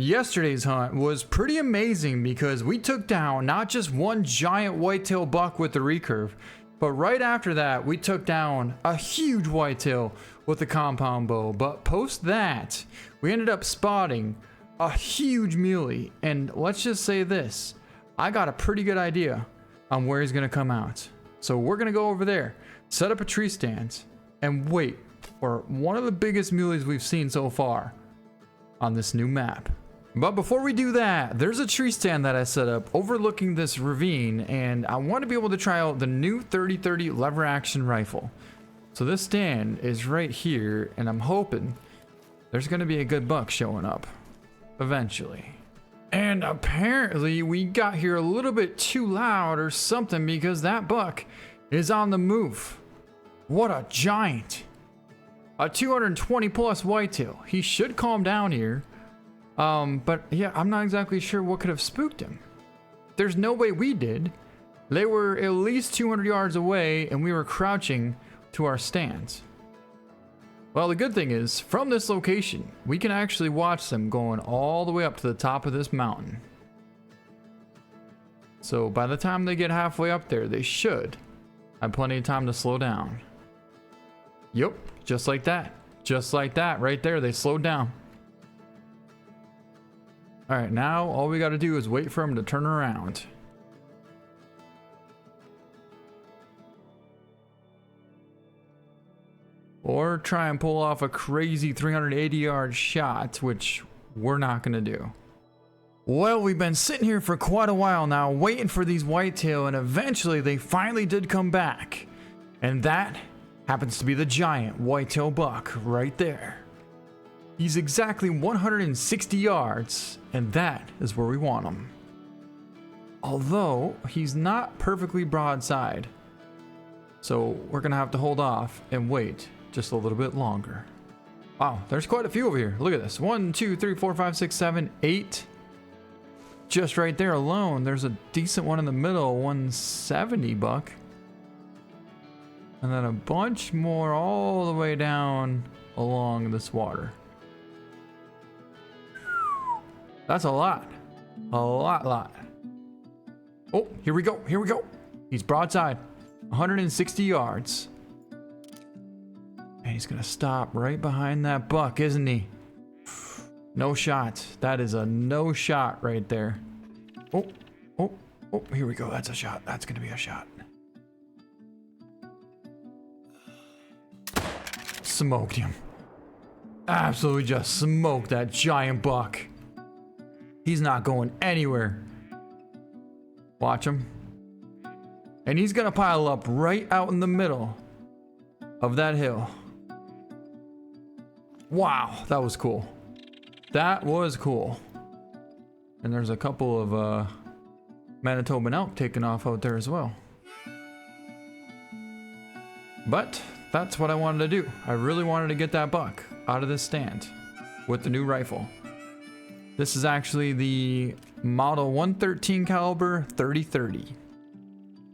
Yesterday's hunt was pretty amazing because we took down not just one giant whitetail buck with the recurve, but right after that we took down a huge whitetail with the compound bow. But post that, we ended up spotting a huge muley, and let's just say this, I got a pretty good idea on where he's gonna come out. So we're gonna go over there, set up a tree stand, and wait for one of the biggest muleys we've seen so far on this new map. But before we do that, there's a tree stand that I set up overlooking this ravine, and I want to be able to try out the new 3030 lever action rifle. So this stand is right here, and I'm hoping there's going to be a good buck showing up eventually. And apparently we got here a little bit too loud or something, because that buck is on the move. What a giant. A 220 plus whitetail. He should calm down here. But yeah, I'm not exactly sure what could have spooked him. There's no way we did. They were at least 200 yards away and we were crouching to our stands. Well, the good thing is, from this location, we can actually watch them going all the way up to the top of this mountain. So by the time they get halfway up there, they should have plenty of time to slow down. Yep, just like that. Just like that, right there, they slowed down. Alright, now all we gotta do is wait for him to turn around. Or try and pull off a crazy 380 yard shot, which we're not gonna do. Well, we've been sitting here for quite a while now, waiting for these whitetail, and eventually they finally did come back. And that happens to be the giant whitetail buck right there. He's exactly 160 yards, and that is where we want him. Although, he's not perfectly broadside. So we're gonna have to hold off and wait just a little bit longer. Wow, there's quite a few over here. Look at this. 1, 2, 3, 4, 5, 6, 7, 8. Just right there alone, there's a decent one in the middle, 170 buck. And then a bunch more all the way down along this water. That's a lot. A lot. Oh, here we go. Here we go. He's broadside. 160 yards. And he's going to stop right behind that buck, isn't he? No shot. That is a no shot right there. Oh, here we go. That's a shot. That's going to be a shot. Smoked him. Absolutely just smoked that giant buck. He's not going anywhere. Watch him. And he's gonna pile up right out in the middle of that hill. Wow, that was cool. That was cool. And there's a couple of Manitoban elk taking off out there as well. But that's what I wanted to do. I really wanted to get that buck out of this stand with the new rifle. This is actually the model 113 caliber 3030.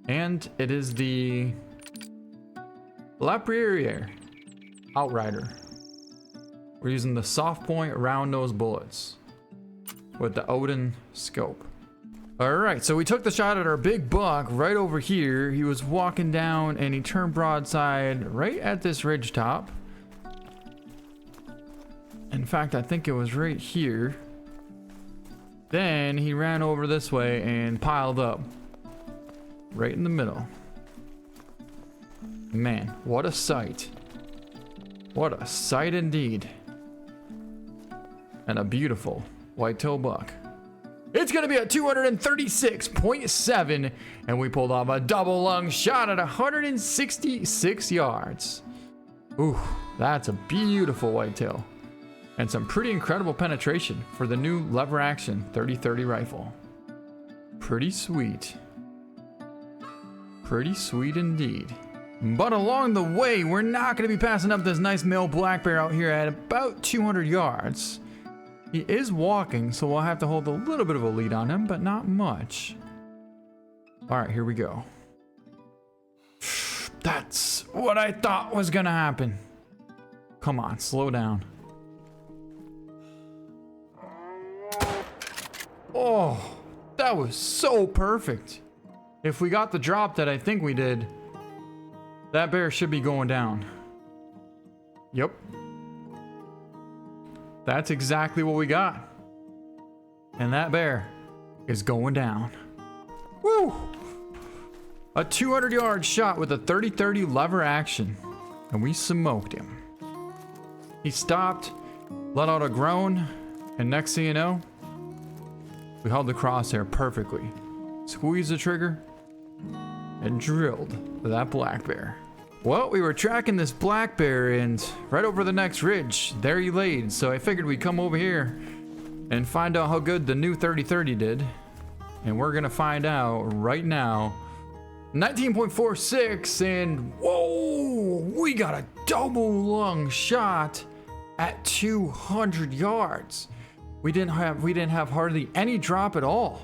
And it is the Lapierre Outrider. We're using the soft point round nose bullets with the Odin scope. Alright, so we took the shot at our big buck right over here. He was walking down and he turned broadside right at this ridge top. In fact, I think it was right here. Then he ran over this way and piled up right in the middle. Man, what a sight. What a sight indeed. And a beautiful whitetail buck. It's gonna be a 236.7, and we pulled off a double lung shot at 166 yards. Ooh, that's a beautiful whitetail. And some pretty incredible penetration for the new lever action 3030 rifle. Pretty sweet. Pretty sweet indeed. But along the way, we're not going to be passing up this nice male black bear out here at about 200 yards. He is walking, so we'll have to hold a little bit of a lead on him, but not much. All right, here we go. That's what I thought was going to happen. Come on, slow down. Oh, that was so perfect. If we got the drop that I think we did, that bear should be going down. Yep. That's exactly what we got. And that bear is going down. Woo! A 200-yard shot with a 30-30 lever action. And we smoked him. He stopped, let out a groan, and next thing you know, we held the crosshair perfectly. Squeezed the trigger, and drilled that black bear. Well, we were tracking this black bear, and right over the next ridge, there he laid. So I figured we'd come over here and find out how good the new 30-30 did. And we're gonna find out right now. 19.46, and whoa, we got a double lung shot at 200 yards. We didn't have hardly any drop at all.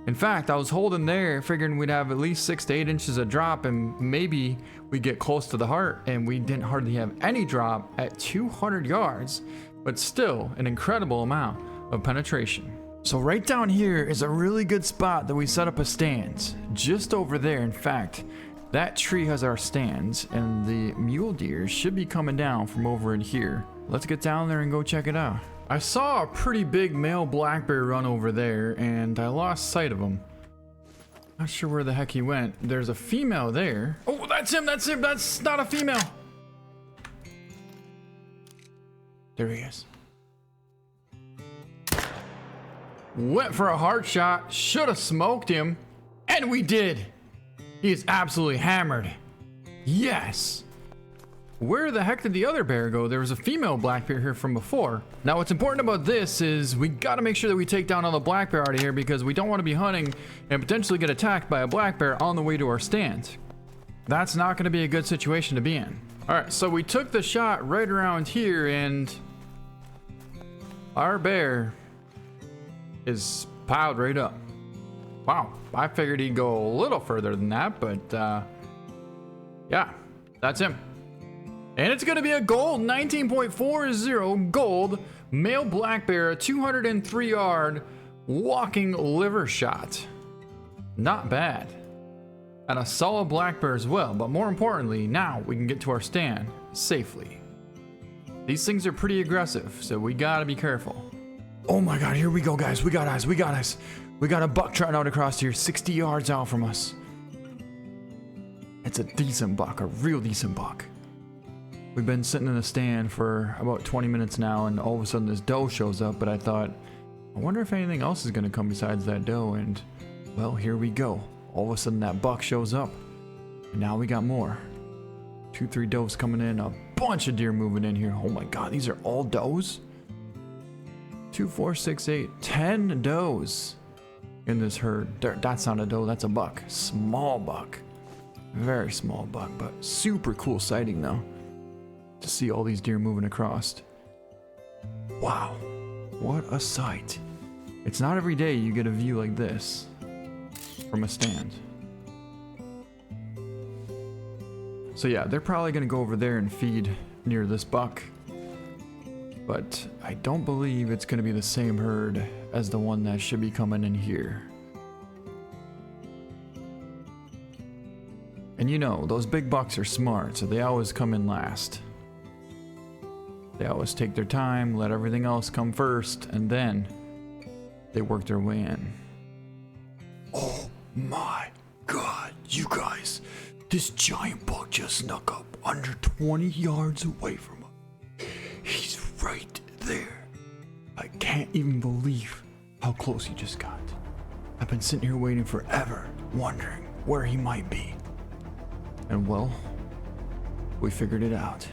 In fact, I was holding there figuring we'd have at least 6 to 8 inches of drop, and maybe we get close to the heart, and we didn't hardly have any drop at 200 yards, but still an incredible amount of penetration. So right down here is a really good spot that we set up a stand. Just over there, in fact, that tree has our stands, and the mule deer should be coming down from over in here. Let's get down there and go check it out. I saw a pretty big male black bear run over there, and I lost sight of him. Not sure where the heck he went. There's a female there. Oh, that's him, that's him, that's not a female. There he is. Went for a hard shot, should have smoked him, and we did. He is absolutely hammered. Yes. Where the heck did the other bear go? There was a female black bear here from before. Now what's important about this is we gotta make sure that we take down all the black bear out of here, because we don't want to be hunting and potentially get attacked by a black bear on the way to our stand. That's not gonna be a good situation to be in. All right, so we took the shot right around here, and our bear is piled right up. Wow, I figured he'd go a little further than that, but yeah, that's him. And it's gonna be a gold, 19.40 gold, male black bear, 203 yard, walking liver shot. Not bad. And a solid black bear as well, but more importantly, now we can get to our stand safely. These things are pretty aggressive, so we gotta be careful. Oh my God, here we go, guys. We got eyes, we got eyes. We got a buck trotting out across here, 60 yards out from us. It's a decent buck, a real decent buck. We've been sitting in a stand for about 20 minutes now, and all of a sudden this doe shows up, but I thought, I wonder if anything else is gonna come besides that doe, and well, here we go. All of a sudden that buck shows up, and now we got more. 2-3 does coming in, a bunch of deer moving in here. Oh my God, these are all does? 2, 4, 6, 8, 10 does in this herd. That's not a doe, that's a buck. Small buck. Very small buck, but super cool sighting though. To see all these deer moving across. Wow, what a sight. It's not every day you get a view like this from a stand. So yeah, they're probably gonna go over there and feed near this buck, but I don't believe it's gonna be the same herd as the one that should be coming in here. And you know, those big bucks are smart, so they always come in last. They always take their time, let everything else come first, and then they work their way in. Oh my God, you guys, this giant buck just snuck up under 20 yards away from us. He's right there. I can't even believe how close he just got. I've been sitting here waiting forever, wondering where he might be. And well, we figured it out.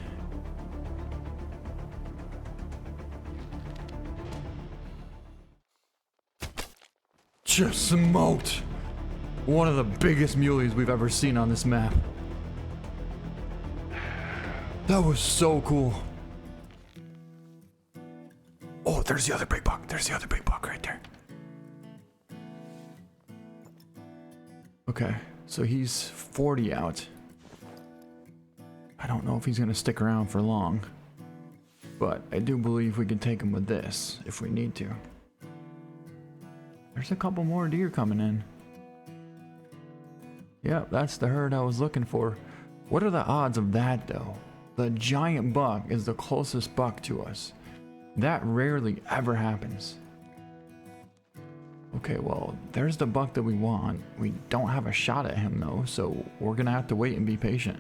Just smoked one of the biggest muleys we've ever seen on this map. That was so cool. Oh, there's the other big buck. There's the other big buck right there. Okay, so he's 40 out. I don't know if he's gonna stick around for long, but I do believe we can take him with this if we need to. There's a couple more deer coming in. Yep, that's the herd I was looking for. What are the odds of that though? The giant buck is the closest buck to us. That rarely ever happens. Okay, well, there's the buck that we want. We don't have a shot at him though, so we're gonna have to wait and be patient.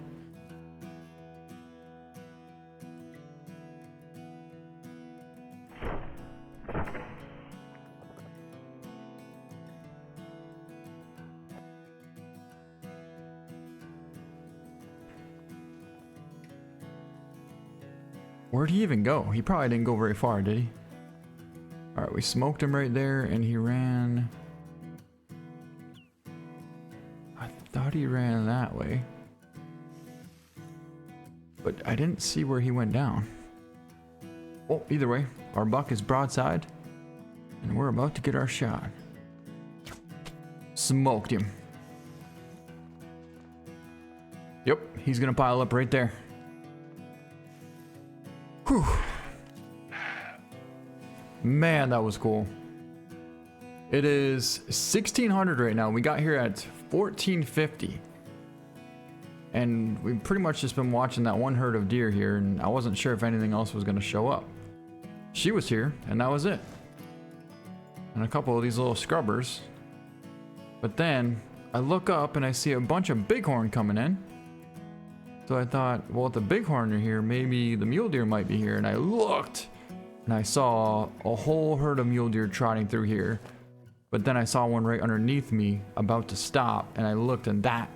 Where'd he even go? He probably didn't go very far, did he? Alright, we smoked him right there and he ran... I thought he ran that way. But I didn't see where he went down. Oh, either way, our buck is broadside. And we're about to get our shot. Smoked him. Yep, he's gonna pile up right there. Whew. Man, that was cool. It is 1600 right now. We got here at 1450. And we've pretty much just been watching that one herd of deer here, and I wasn't sure if anything else was going to show up. She was here, and that was it. And a couple of these little scrubbers. But then I look up and I see a bunch of bighorn coming in. So I thought, well, if the bighorn are here, maybe the mule deer might be here. And I looked, and I saw a whole herd of mule deer trotting through here. But then I saw one right underneath me about to stop, and I looked, and that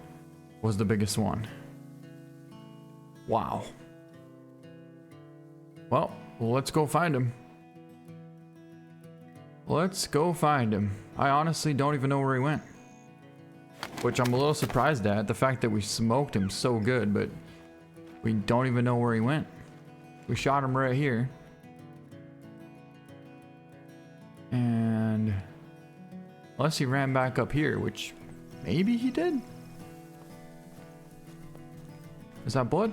was the biggest one. Wow. Well, let's go find him. Let's go find him. I honestly don't even know where he went. Which I'm a little surprised at, the fact that we smoked him so good, but we don't even know where he went. We shot him right here. And unless he ran back up here, which maybe he did. Is that blood?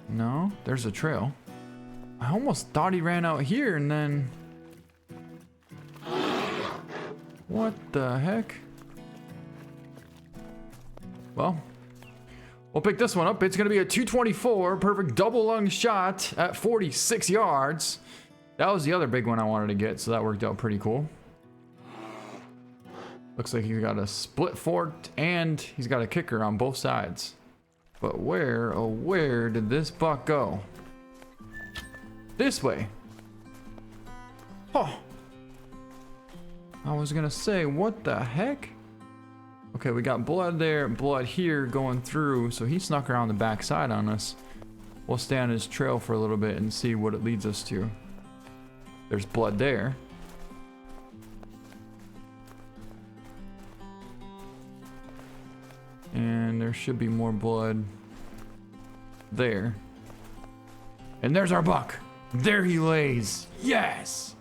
No, there's a trail. I almost thought he ran out here and then... What the heck? Well, we'll pick this one up. It's going to be a 224, perfect double lung shot at 46 yards. That was the other big one I wanted to get, so that worked out pretty cool. Looks like he's got a split forked and he's got a kicker on both sides. But where, oh where did this buck go? This way. Oh. I was gonna say, what the heck? Okay, we got blood there, blood here going through, so he snuck around the backside on us. We'll stay on his trail for a little bit and see what it leads us to. There's blood there. And there should be more blood there. And there's our buck. There he lays. Yes!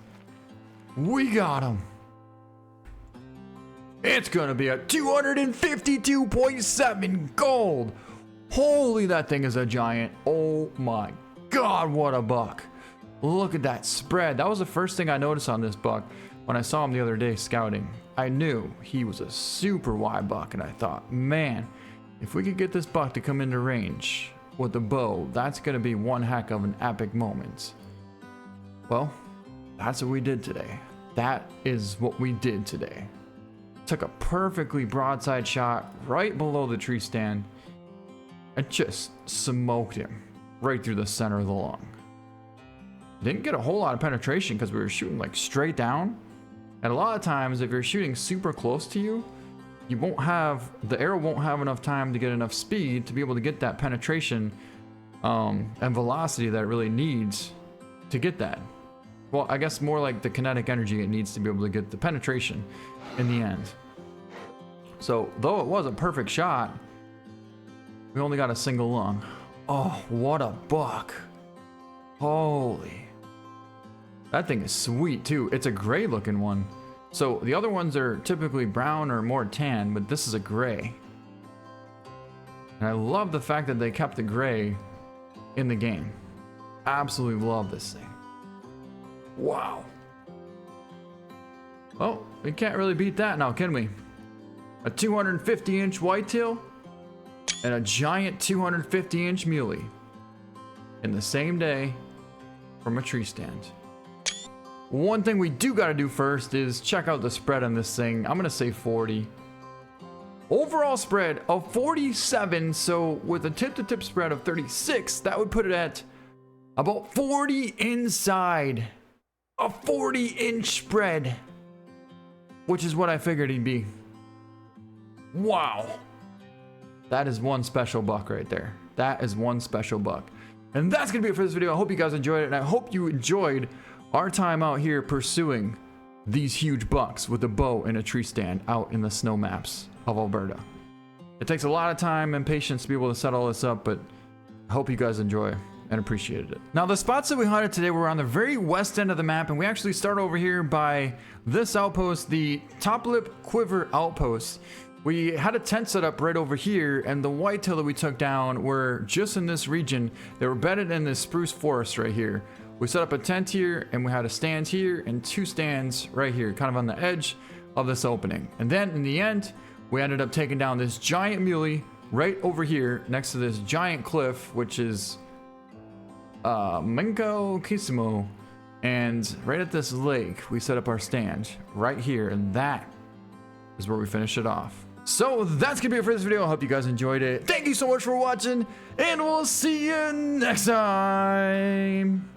We got him. It's gonna be a 252.7 gold. Holy, that thing is a giant. Oh my god, what a buck. Look at that spread. That was the first thing I noticed on this buck when I saw him the other day scouting. I knew he was a super wide buck, and I thought, man, if we could get this buck to come into range with the bow, that's gonna be one heck of an epic moment. Well, that's what we did today. That is what we did today. Took a perfectly broadside shot right below the tree stand and just smoked him right through the center of the lung. Didn't get a whole lot of penetration because we were shooting like straight down. And a lot of times if you're shooting super close to you, you won't have, the arrow won't have enough time to get enough speed to be able to get that penetration and velocity that it really needs to get that. Well, I guess more like the kinetic energy it needs to be able to get the penetration in the end. So, though it was a perfect shot, we only got a single lung. Oh, what a buck. Holy. That thing is sweet too. It's a gray looking one. So the other ones are typically brown or more tan, but this is a gray. And I love the fact that they kept the gray in the game. Absolutely love this thing. Wow. Well, We can't really beat that now, can we? A 250-inch whitetail and a giant 250-inch muley in the same day from a tree stand. One thing we do gotta do first is check out the spread on this thing. I'm gonna say 40. Overall spread of 47, so with a tip-to-tip spread of 36, that would put it at about 40 inside. A 40-inch spread, which is what I figured he'd be. Wow. That is one special buck right there. That is one special buck. And that's gonna be it for this video. I hope you guys enjoyed it, and I hope you enjoyed our time out here pursuing these huge bucks with a bow and a tree stand out in the snow maps of Alberta. It takes a lot of time and patience to be able to set all this up, but I hope you guys enjoy and appreciated it. Now, the spots that we hunted today were on the very west end of the map, and we actually start over here by this outpost, the Top Lip Quiver Outpost. We had a tent set up right over here, and the whitetail that we took down were just in this region. They were bedded in this spruce forest right here. We set up a tent here, and we had a stand here and 2 stands right here, kind of on the edge of this opening. And then in the end, we ended up taking down this giant muley right over here next to this giant cliff, which is Menko Kisimo. And right at this lake, we set up our stand right here, and that is where we finish it off. So that's gonna be it for this video. I hope you guys enjoyed it. Thank you so much for watching, and we'll see you next time.